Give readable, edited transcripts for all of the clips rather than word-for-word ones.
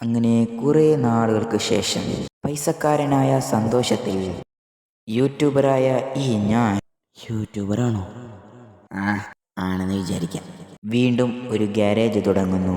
അങ്ങനെ കുറേ നാളുകൾക്ക് ശേഷം പൈസക്കാരനായ സന്തോഷത്തിൽ യൂട്യൂബറായ ഈ ഞാൻ യൂട്യൂബറാണോ? ആ, ആണെന്ന് വിചാരിക്കാം. വീണ്ടും ഒരു ഗാരേജ് തുടങ്ങുന്നു.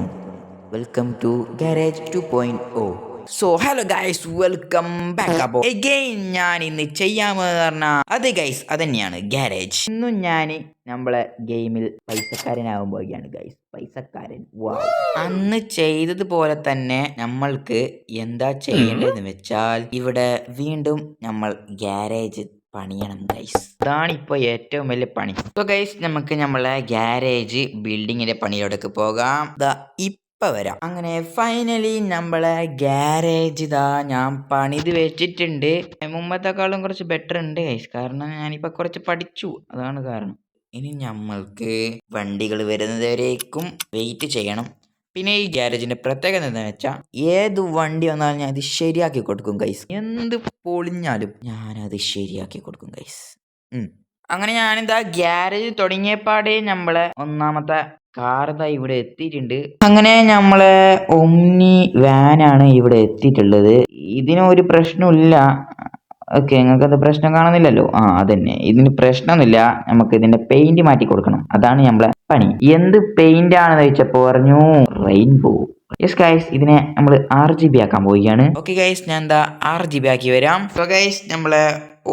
Welcome to garage 2.0. So hello guys, welcome back. അപ്പോൾ എഗെയിൻ ഞാൻ ഇന്ന് ചെയ്യാമെന്ന് പറഞ്ഞാൽ അത് ഗൈസ് അതന്നെയാണ് ഗാരേജ്. ഇന്നും ഞാൻ നമ്മളെ ഗെയിമിൽ പൈസക്കാരനാവാൻ പോവുകയാണ് ഗൈസ്. പൈസക്കാരൻ. വാവ്. അന്ന് ചെയ്തതുപോലെ തന്നെ നമ്മൾക്ക് എന്താ ചെയ്യേണ്ടതെന്ന് വെച്ചാൽ ഇവിടെ വീണ്ടും നമ്മൾ ഗാരേജ് പണിയണം ഗൈസ്. അതാണ് ഇപ്പോൾ ഏറ്റവും വലിയ പണി. സോ ഗൈസ്, നമുക്ക് നമ്മളെ ഗാരേജ് ബിൽഡിങ്ങിന്റെ പണിയോടൊക്കെ പോകാം. ഇപ്പൊ വരാം. അങ്ങനെ ഫൈനലി നമ്മളെ ഗാരേജ് ഇതാ ഞാൻ പണിത് വെച്ചിട്ടുണ്ട്. മുമ്പത്തെക്കാളും കുറച്ച് ബെറ്റർ ഉണ്ട് ഗൈസ്, കാരണം ഞാനിപ്പോൾ കുറച്ച് പഠിച്ചു, അതാണ് കാരണം. ഇനി നമ്മൾക്ക് വണ്ടികൾ വരുന്നതുവരേക്കും വെയിറ്റ് ചെയ്യണം. പിന്നെ ഈ ഗ്യാരേജിന്റെ പ്രത്യേകത എന്താണെന്ന് വെച്ചാൽ ഏത് വണ്ടി വന്നാലും ഞാൻ ഇത് ശരിയാക്കി കൊടുക്കും ഗൈസ്. എന്ത് പൊളിഞ്ഞാലും ഞാനത് ശരിയാക്കി കൊടുക്കും ഗൈസ്. അങ്ങനെ ഞാനിതാ ഗ്യാരേജ് തുടങ്ങിയപ്പാടേ നമ്മളെ ഒന്നാമത്തെ കാർ ഇതാ ഇവിടെ എത്തിയിട്ടുണ്ട്. അങ്ങനെ നമ്മളെ ഒമ്നി വാനാണ് ഇവിടെ എത്തിയിട്ടുള്ളത്. ഇതിനൊരു പ്രശ്നമില്ല. ഓക്കെ, നിങ്ങൾക്ക് അത് പ്രശ്നം കാണുന്നില്ലല്ലോ. അതന്നെ, ഇതിന് പ്രശ്നമൊന്നുമില്ല. നമുക്ക് ഇതിന്റെ പെയിന്റ് മാറ്റി കൊടുക്കണം, അതാണ് നമ്മളെ പണി. എന്ത് പെയിന്റ് ആണെന്ന് ചോദിച്ചപ്പോ പറഞ്ഞു റെയിൻബോ. യെസ് ഗൈസ്, ഇതിനെ നമ്മൾ RGB ആക്കാൻ പോവുകയാണ്. ഓക്കെ ഗൈസ്, ഞാൻ എന്താ RGB ആക്കി വരാം. സോ ഗൈസ്, നമ്മളെ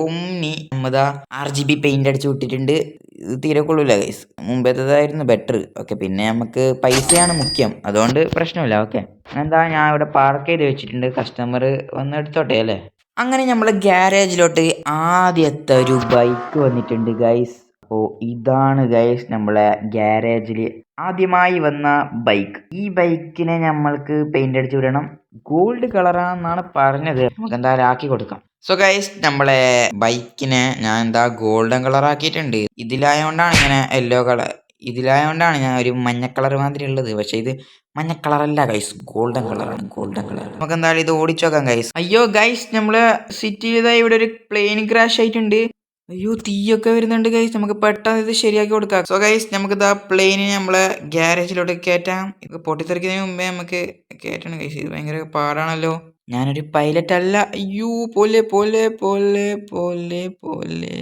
ഒമ്നി നമ്മതാ RGB പെയിന്റ് അടിച്ചു വിട്ടിട്ടുണ്ട്. ഇത് തീരെ കൊള്ളൂല ഗൈസ്, മുമ്പത്തേതായിരുന്നു ബെറ്റർ. ഓക്കെ, പിന്നെ നമുക്ക് പൈസയാണ് മുഖ്യം, അതുകൊണ്ട് പ്രശ്നമില്ല. ഓക്കെ, എന്താ ഞാൻ ഇവിടെ പാർക്ക് ചെയ്ത് വെച്ചിട്ടുണ്ട്, കസ്റ്റമർ വന്ന് എടുത്തോട്ടെ അല്ലേ. അങ്ങനെ നമ്മളെ ഗ്യാരേജിലോട്ട് ആദ്യത്തെ ഒരു ബൈക്ക് വന്നിട്ടുണ്ട് ഗൈസ്. അപ്പോൾ ഇതാണ് ഗൈസ് നമ്മളെ ഗ്യാരേജിൽ ആദ്യമായി വന്ന ബൈക്ക്. ഈ ബൈക്കിനെ നമ്മൾക്ക് പെയിന്റ് അടിച്ചു വിടണം. ഗോൾഡ് കളറാണെന്നാണ് പറഞ്ഞത്, നമുക്ക് എന്തായാലും ആക്കി കൊടുക്കാം. സോ ഗൈസ്, നമ്മളെ ബൈക്കിനെ ഞാൻ എന്താ ഗോൾഡൻ കളർ ആക്കിയിട്ടുണ്ട്. ഇതിലായോണ്ടാണ് ഇങ്ങനെ യെല്ലോ കളർ, ഇതിലായോണ്ടാണ് ഞാൻ ഒരു മഞ്ഞ കളർ മാതിരി ഉള്ളത്. പക്ഷെ ഇത് മഞ്ഞ കളറല്ല ഗൈസ്, ഗോൾഡൻ കളറാണ്, ഗോൾഡൻ കളർ. നമുക്ക് എന്തായാലും ഇത് ഓടിച്ചു നോക്കാം ഗൈസ്. അയ്യോ ഗൈസ്, നമ്മള് സിറ്റിയിലായി ഇവിടെ ഒരു പ്ലെയിൻ ക്രാഷ് ആയിട്ടുണ്ട്. അയ്യോ, തീയൊക്കെ വരുന്നുണ്ട് ഗൈസ്, നമുക്ക് പെട്ടെന്ന് ഇത് ശരിയാക്കി കൊടുക്കാം. സോ ഗൈസ്, നമുക്ക് ഇതാ പ്ലെയിനിനെ നമ്മളെ ഗ്യാരേജിലോട്ട് കയറ്റാം. ഇത് പൊട്ടിത്തെറിക്കുന്നതിന് മുമ്പേ നമുക്ക് കയറ്റണം ഗൈസ്, ഇത് ഭയങ്കര പാടാണല്ലോ. ഞാനൊരു പൈലറ്റ് അല്ല. അയ്യോ, പോലെ പോലെ പോലെ പോലെ പോലെ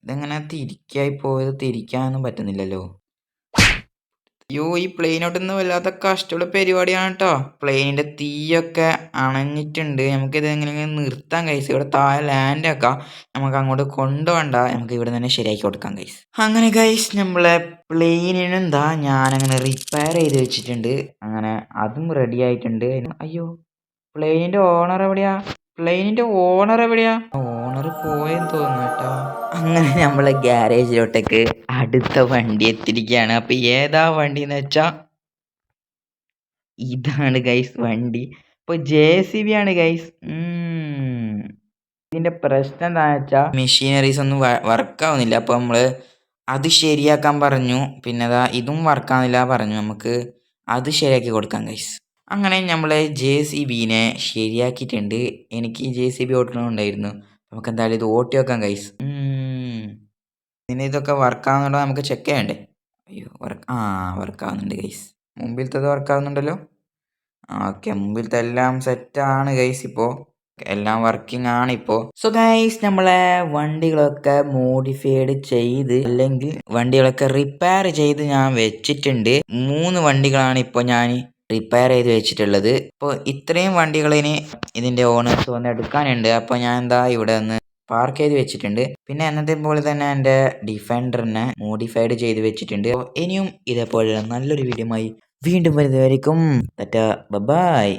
ഇതെങ്ങനെ തിരിക്കായി പോയത്, തിരിക്കാനൊന്നും പറ്റുന്നില്ലല്ലോ. അയ്യോ, ഈ പ്ലെയിനോട്ടൊന്നും വല്ലാത്ത കഷ്ടമുള്ള പരിപാടിയാണ് കേട്ടോ. പ്ലെയിനിന്റെ തീയൊക്കെ അണഞ്ഞിട്ടുണ്ട്. നമുക്കിത് എങ്ങനെയെങ്കിലും നിർത്താൻ കൈസ്. ഇവിടെ താഴെ ലാൻഡ് ആക്കാം, നമുക്ക് അങ്ങോട്ട് കൊണ്ടുപോകണ്ട, നമുക്ക് ഇവിടെ തന്നെ ശരിയാക്കി കൊടുക്കാം ഗൈസ്. അങ്ങനെ ഗൈസ്, നമ്മളെ പ്ലെയിനെന്താ ഞാനങ്ങനെ റിപ്പയർ ചെയ്ത് വെച്ചിട്ടുണ്ട്. അങ്ങനെ അതും റെഡി ആയിട്ടുണ്ട്. അയ്യോ, പ്ലെയിനിന്റെ ഓണർ എവിടെയാ? പ്ലെയിനിന്റെ ഓണർ എവിടെയാ? ഓണർ പോയെന്ന് തോന്നുന്നു കേട്ടോ. അങ്ങനെ നമ്മളെ ഗ്യാരേജിലോട്ടേക്ക് അടുത്ത വണ്ടി എത്തിയിരിക്കുകയാണ്. അപ്പൊ ഏതാ വണ്ടി എന്ന് വെച്ചാ ഇതാണ് ഗൈസ് വണ്ടി. ഇപ്പൊ JCB ആണ് ഗൈസ്. ഇതിന്റെ പ്രശ്നം എന്താണെന്ന് വെച്ചാൽ മെഷീനറീസ് ഒന്നും വർക്ക് ആവുന്നില്ല. അപ്പൊ നമ്മള് അത് ശരിയാക്കാൻ പറഞ്ഞു. പിന്നെ ഇതും വർക്ക് ആവുന്നില്ല പറഞ്ഞു. നമുക്ക് അത് ശരിയാക്കി കൊടുക്കാം ഗൈസ്. അങ്ങനെ നമ്മളെ JCBനെ ശരിയാക്കിയിട്ടുണ്ട്. എനിക്ക് JCB ഓട്ടണമുണ്ടായിരുന്നു. നമുക്ക് എന്തായാലും ഇത് ഓട്ടി വെക്കാം ഗൈസ്. പിന്നെ ഇതൊക്കെ വർക്ക് ആവുന്നുണ്ടോ നമുക്ക് ചെക്ക് ചെയ്യണ്ടേ? അയ്യോ, വർക്ക് ആവുന്നുണ്ട് ഗൈസ്. മുമ്പിലത്തത് വർക്ക് ആവുന്നുണ്ടല്ലോ. ഓക്കെ, മുമ്പിലത്തെ എല്ലാം സെറ്റാണ് ഗൈസ്. ഇപ്പോൾ എല്ലാം വർക്കിംഗ് ആണ് ഇപ്പോൾ. സോ ഗൈസ്, നമ്മളെ വണ്ടികളൊക്കെ മോഡിഫൈഡ് ചെയ്ത് അല്ലെങ്കിൽ വണ്ടികളൊക്കെ റിപ്പയർ ചെയ്ത് ഞാൻ വെച്ചിട്ടുണ്ട്. 3 വണ്ടികളാണ് ഇപ്പോൾ ഞാൻ റിപ്പയർ ചെയ്ത് വെച്ചിട്ടുള്ളത്. ഇപ്പോൾ ഇത്രയും വണ്ടികളിന് ഇതിന്റെ ഓണേഴ്സ് വന്ന് എടുക്കാനുണ്ട്. അപ്പോൾ ഞാൻ എന്താ ഇവിടെ ഒന്ന് പാർക്ക് ചെയ്ത് വെച്ചിട്ടുണ്ട്. പിന്നെ എന്നത്തെ പോലെ തന്നെ എൻ്റെ ഡിഫൻഡറിനെ മോഡിഫൈഡ് ചെയ്ത് വെച്ചിട്ടുണ്ട്. ഇനിയും ഇതേപോലെ നല്ലൊരു വീഡിയോയുമായി വീണ്ടും വരുന്നതായിരിക്കും. ബൈ.